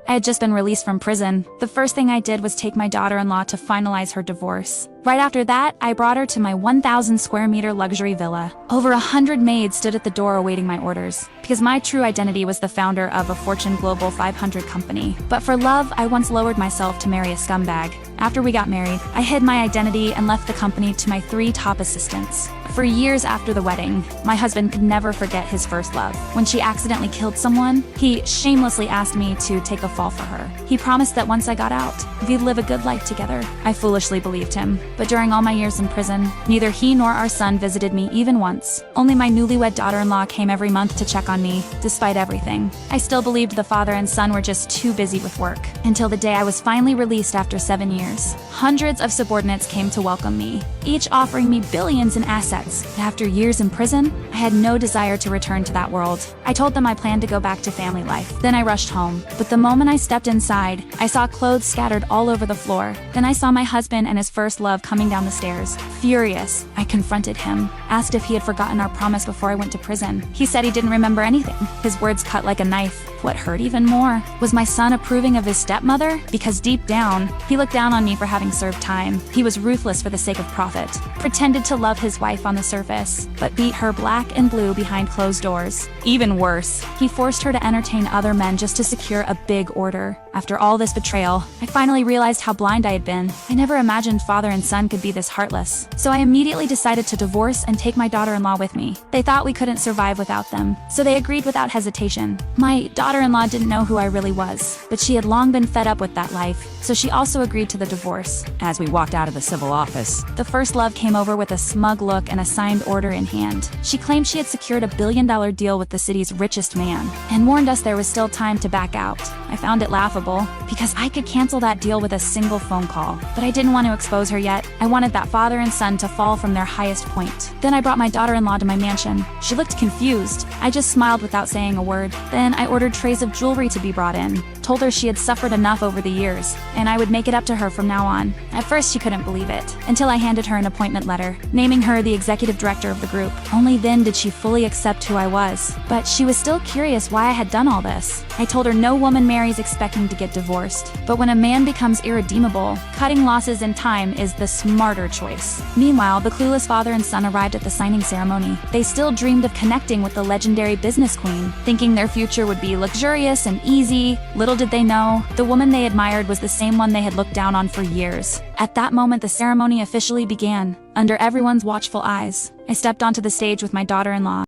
I had just been released from prison. The first thing I did was take my daughter-in-law to finalize her divorce. Right after that, I brought her to my 1,000 square meter luxury villa. Over 100 maids stood at the door awaiting my orders, because my true identity was the founder of a Fortune Global 500 company. But for love, I once lowered myself to marry a scumbag. After we got married, I hid my identity and left the company to my 3 top assistants. For years after the wedding, my husband could never forget his first love. When she accidentally killed someone, he shamelessly asked me to take a fall for her. He promised that once I got out, we'd live a good life together. I foolishly believed him. But during all my years in prison, neither he nor our son visited me even once. Only my newlywed daughter-in-law came every month to check on me, despite everything. I still believed the father and son were just too busy with work, until the day I was finally released after 7 years. Hundreds of subordinates came to welcome me, each offering me billions in assets. But after years in prison, I had no desire to return to that world. I told them I planned to go back to family life. Then I rushed home. But the moment I stepped inside, I saw clothes scattered all over the floor. Then I saw my husband and his first love coming down the stairs. Furious, I confronted him, asked if he had forgotten our promise before I went to prison. He said he didn't remember anything. His words cut like a knife. What hurt even more was my son approving of his stepmother, because deep down, he looked down on me for having served time. He was ruthless for the sake of profit, pretended to love his wife on the surface, but beat her black and blue behind closed doors. Even worse, he forced her to entertain other men just to secure a big order. After all this betrayal, I finally realized how blind I had been. I never imagined father and son could be this heartless. So I immediately decided to divorce and take my daughter-in-law with me. They thought we couldn't survive without them, so they agreed without hesitation. My daughter-in-law didn't know who I really was, but she had long been fed up with that life, so she also agreed to the divorce. As we walked out of the civil office, The first love came over with a smug look and a signed order in hand. She claimed she had secured a billion-dollar deal with the city's richest man, and warned us there was still time to back out. I found it laughable, because I could cancel that deal with a single phone call. But I didn't want to expose her yet. I wanted that father and son to fall from their highest point. Then I brought my daughter-in-law to my mansion. She looked confused. I just smiled without saying a word. Then I ordered trays of jewelry to be brought in. Told her she had suffered enough over the years, and I would make it up to her from now on. At first she couldn't believe it, until I handed her an appointment letter, naming her the executive director of the group. Only then did she fully accept who I was. But she was still curious why I had done all this. I told her no woman marries expecting to get divorced. But when a man becomes irredeemable, cutting losses in time is the smarter choice. Meanwhile, the clueless father and son arrived at the signing ceremony. They still dreamed of connecting with the legendary business queen, thinking their future would be luxurious and easy. Little did they know, the woman they admired was the same one they had looked down on for years. At that moment, the ceremony officially began. Under everyone's watchful eyes, I stepped onto the stage with my daughter-in-law.